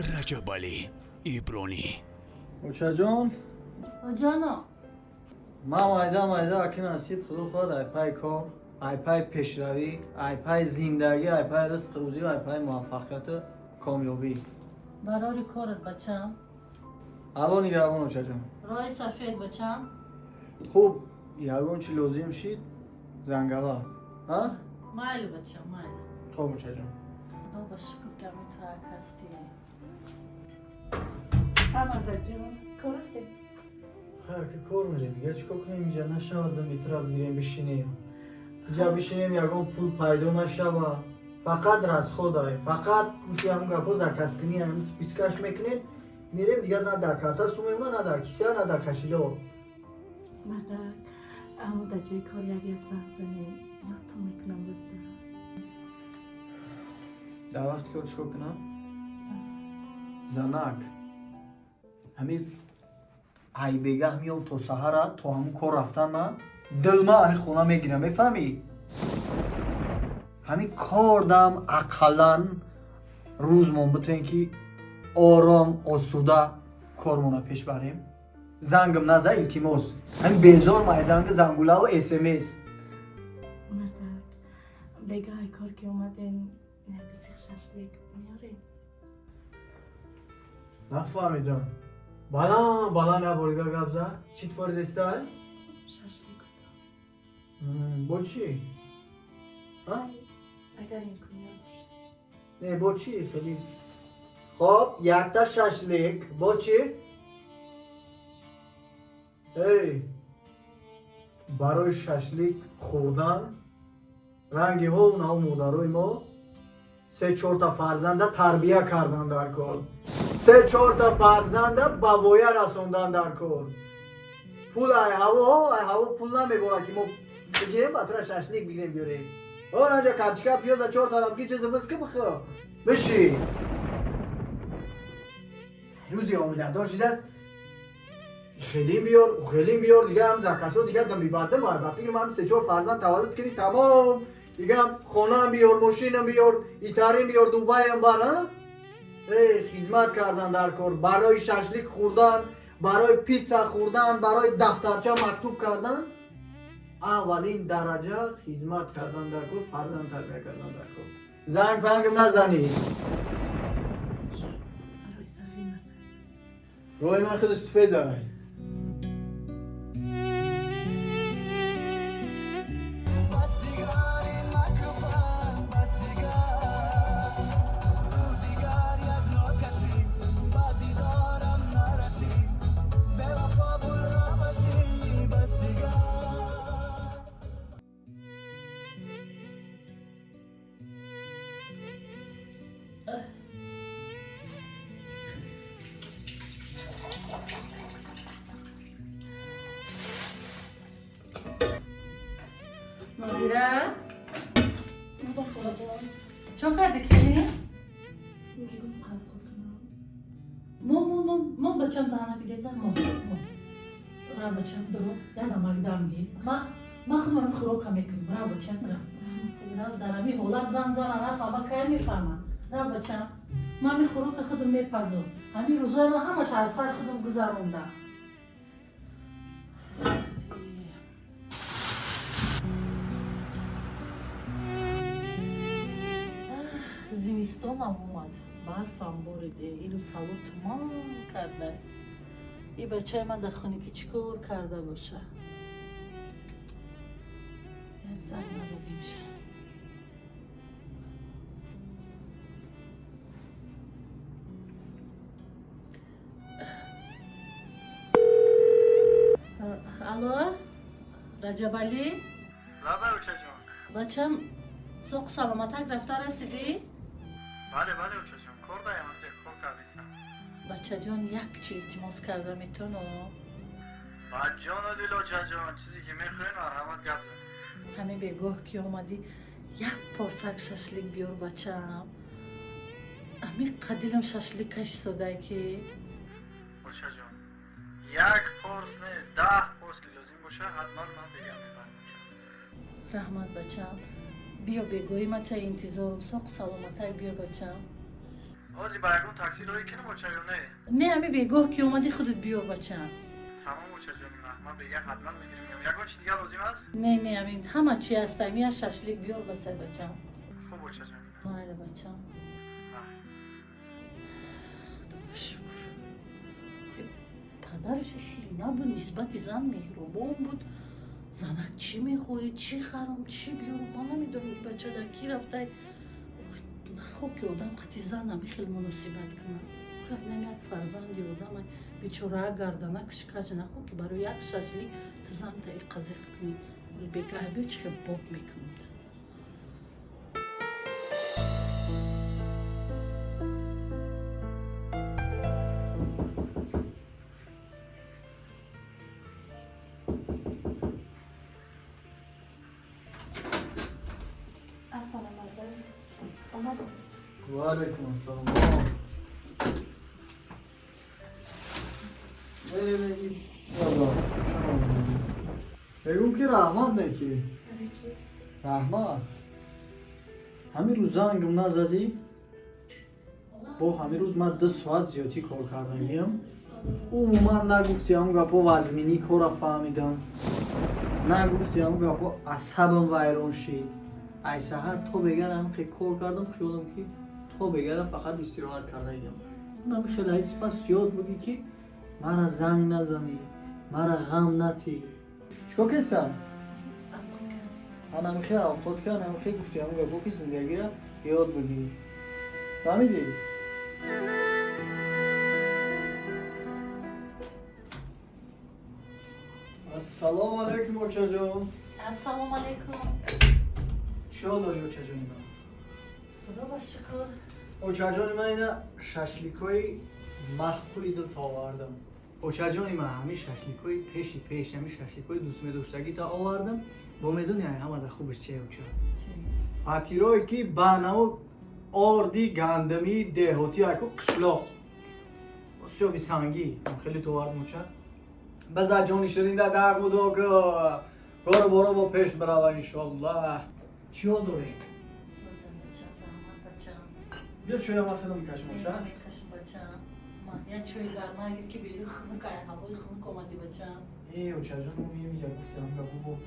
رجبالی ایبرانی اوچه جان جانا ما مایده اکی نصیب خدا خود ای پای کار ای پای پیشروی ای پای زندگی ای پای رزق روزی و ای پای موفقیت کامیابی برای کارت بچم الان نگران اوچه جان رای سفید بچم خوب یگون چی لازم شید زنگلات ها مایل بچم مایل خوب اوچه جان خدا بشکر که میترک هستی Amada جون گفته خیلی که کار میریم دیگه چیکار کنیم اینجا نشود میتراب میریم بشینیم اینجا بشینیم یگون پول پیدا نشود فقط رز خدای فقط گفتی همون گپا زکس کنی همون سپیسکش میکنین میریم دیگه نه در کارتا سومیمونه نه در کیسه نه در کشیله مادر amada جای کار یک زنزنه یادتون میکنم روز دراز در وقتی که چیکار کنم زنزنه زنک همین ای بگه میام تا سهر تا همون کار رفتن من دل ما ای خونه میگیرم میفهمی همین کار دم اقلا روزمون بتونیم که آرام آسوده کارمون پیش بریم زنگم نزه التماس همین بیزار ما زنگوله و اسمس مادر بگه ای کار که اومدین یک سیخ ششلیک میاریم نفهمیدم بالا نبولگا گبزه چیت فور دستال ششلیک گفتم با چی؟ ها؟ اگر این کنیا باشه نه با چی خیلی خب یک تا ششلیک با چی؟ ای برای ششلیک خوردن رنگی ها و نو مادرای ما 3-4 تا فرزنده تربیه کردن در کار 3-4 تا فرزنده به وایه رسوندن در کار پول ای هوا پول نمیباره که ما بگیریم بطور ششلیک بگیریم بیاریم آنجا کچکه پیاز 4 تا رمکی چیز بسکه بخوا بشی روزی آمده داشت است خیلی بیار دیگه هم زکسو دیگه دم بیباده باید با فکر من 3-4 فرزند تولد کنی تمام دیگه هم خونه هم بیار ماشین هم بیار ایتاریم بیار دوبای هم بر خدمت کردن در کار برای ششلیک خوردن برای پیتزا خوردن برای دفترچه مکتوب کردن اولین درجه خدمت کردن در کار فرزند تربیه کردن در کار زنگ پنگم نزنی برای صفی مادر روی من خود استفاده داره مدیره مادر خدا چون کردی کلی؟ میگم قلب خودم مو بچم دهنه که دیگر مو را بچم درو یادم آگدام گی ما خودم خروکم میکنم را بچم را درمی حالت زن انا فهمه که میفهمم را بچم ما می خروک خودم میپذم همین روزای ما همش از سر خودم گذروندم زمستانم اومد برفم بریده این روز هوا تمام کرده این بچه من در خونه که چیکار کرده باشه یک زنگ نزده میشه الو رجبالی لابه اوچه جان بچم سوق سلامتک رفته رسیدی؟ بله اوچه جان کار دایم هم کار کردیستم بچه جان یک چیز التماس کرده میتونو بجان و دیل اوچه جان چیزی که میخواین مرحمت گفت همین بگاه که اومدی یک پارسک ششلیک بیار بچم همین قدیلم ششلیکش ساده که اوچه جان یک پارس نه 10 پارس که لازم باشه حتما من بگم میفرم رحمت بچم بیا بگوی من تا انتظارم ساق سلامتک بیا بچم آجی برگون تاکسی روی کنه با چایونه نه همی بگاه که اومدی خودت بیار بچم. تمام با چجونی من به یک حتما میگیریم یکون چی دیگه لازم است؟ نه همین همه چی هست همین ششلیک بیار بسه بچم. خوب با چجونی مایل بچم. شکر. پدرش خیلی نبود نسبت زن مهربان بود. زنک چی میخوید چی خرم چی بیارم ما نمیدونم بچه در کی رفته. خوب که آدم قطعی زن هم خیلی مناسبت کنه. خب نمیاد فرزندی آدم بیچاره گردنه کش نخو که برای یک ششلیک تو زن تا این قضیه کنی بگه بیا چه باب میکنید. السلام علیکم. اومدم. و علیکم السلام بگیم بگم که رحمت نکی رحمت همین روز زنگم نزدی با همین روز من 2 ساعت زیادی کار کردم عموما نگفتی هم گپا وزمینی کار فهمیدم نگفتی هم گپا عصبم ویران شید ای سحر تو بگرم خیلی کار کردم خیالم که تو بگرم فقط استراحت کرده ایم اونم خیلی ایسی پس یاد بودی که مرا زنگ نزنی مرا غم نتی چکا کسان؟ من خیلی خود کن هم خیلی گفتی همون گفت که زندگی را یاد بگیری فهمیدی؟ السلام علیکم اوچا جان السلام علیکم. چی حال داری اوچا جان اینا؟ خدا با شکر. اوچا جان من اینا ششلیکای مخفولی دو تا آوردم اوچا جان من همین ششلیکای پیش همین ششلیکای دوست میداشتگی تا آوردم با میدونی همه خوبش چیه اوچا؟ فاتیرایی که بانو آردی گندمی دهاتی اکو قشلاق بسیار بیسنگی خیلی تو آوردم اوچا؟ بذار جانی شدین در دق بودو که کار برو با پیش بروه انشالله چی حال داری؟ سوزن بچم رحمت بچم. بیا چوی ما خیلی میکشم اوچا؟ میکشم بچم. من یه چوی گرمه اگر که بیرو خنک هوای خنک اومدی بچم. ای اوچا جان ما میجا گفتم که بابا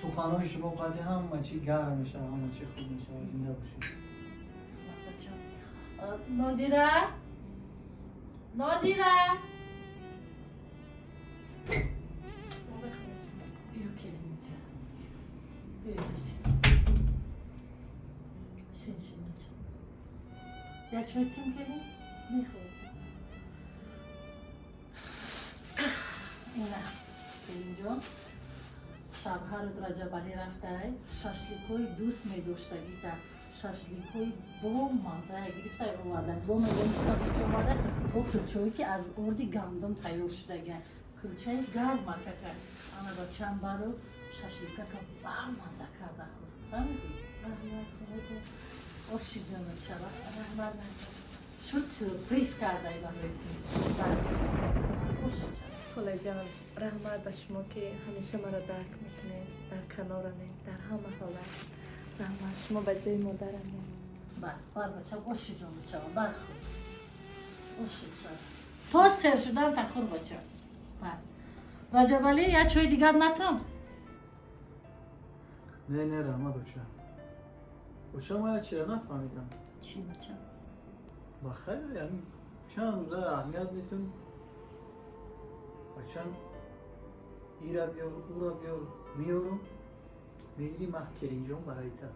سخنهای شما قطعی همه چی گرم میشه همه چی خوب میشه زنده باشید بچم. نادیره؟ نادیره؟ بیا کلیم اینجا. بیا جسی. شین بچم. یا چوی تیم کلیم؟ میخواد. اینه کلیم جان. شبها رو رجبالی رفته ششلیکوی دوست میداشتگی تا ششلیکوی با مزه گرفته آورده با میدونشتگی چه آورده با کلچه‌ای که از اردی گندم تیار شدگی کلچه گرم کرده اما با چند بارو ششلیکا که با مزه کرده خود فهمیدی؟ رحمت خودت آشی جانو چرا؟ رحمت نکرد شد سورپریز کرده ای برای تو آشی چرا؟ خاله جان رحمت به شما که همیشه مرا درک میکنید در کنارمید در همه حالت رحمت شما به جای مادرمید بر بچه باشی جان بچه بر خود باشی چرا تو سر شدن تخور بچه بر رجبالی یا چوی دیگر نتم نه رحمت اوچا ما چرا نفهمیدم چی بچه بخیر یعنی چند روزه اهمیت میتون بچم ای را بیار او را بیار میارم میگیری من کلیم جان برای تا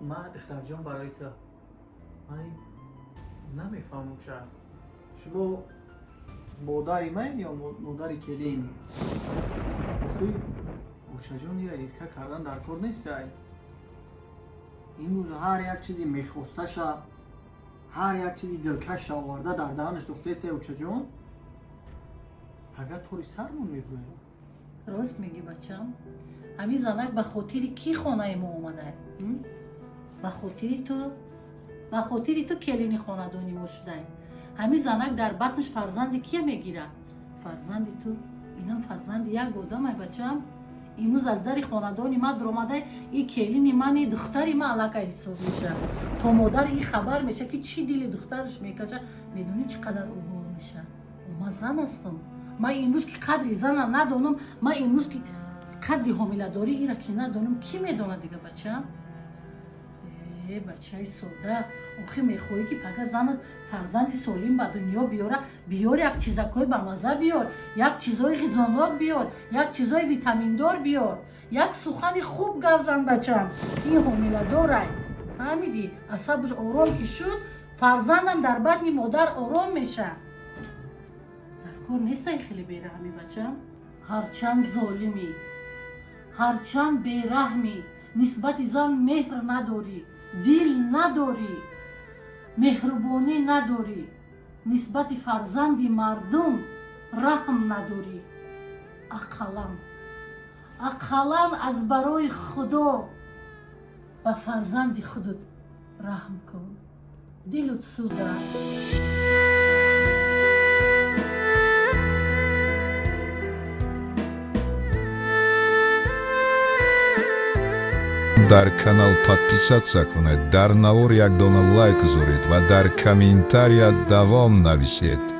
من دختر جان برای تا من نمیفهمم چرا شما مادری من یا مادری کلیم اخوی اوچا جان ای را ایرکا کردن در کار نیست این روز هر یک چیزی میخواسته شد هر یک چیزی دلکش آورده در دهنش دخته است اوچا جان اگر طوری سرمون میگوید راست میگی بچم همین زنک به خاطری کی خانه ما اومده به خاطری تو کلینی خاندانی ما شده همین زنک در بطنش فرزند کیه میگیره فرزند تو اینم فرزند یک آدم ای بچم имрӯз аз дари хонадони ман дуромада и келини мани духтари ман алака ҳисоб меша. То модар и хабар меша ки чӣ дили духтараш мекаша, медонӣ чӣ қадар убол меша. Ман зан ҳастам. Ман имрӯз ки қадри зана надонам, ман имрӯз ки қадри ҳомиладорӣ ира ки надонам, кӣ медонад дига бачаам? Бачаи сода, охи мехоҳӣ ки пага занат фарзанди солим ба дунё биёра, биёр як чизакҳои бамаза биёр, як чизҳои ғизонок биёр, як чизҳои витаминдор биёр, як сухани хуб гап зан бачаам ки ин ҳомиладорай. фаҳмидӣ? асабш ором ки шуд, фарзандам дар батни модар ором меша. дар кор нестай хеле бераҳмӣ бачаам? ҳарчанд золимӣ, ҳарчанд бераҳмӣ, нисбати зан меҳр надорӣ, дил надорӣ, меҳрубонӣ надорӣ, нисбати фарзанди мардум раҳм надорӣ. ақаллан аз барои худо ба фарзанди худут раҳм кун. дилут сӯзад. дар канал подписаться кунед, дар навор як дона лайк гузоред ва дар комментария давом нависед.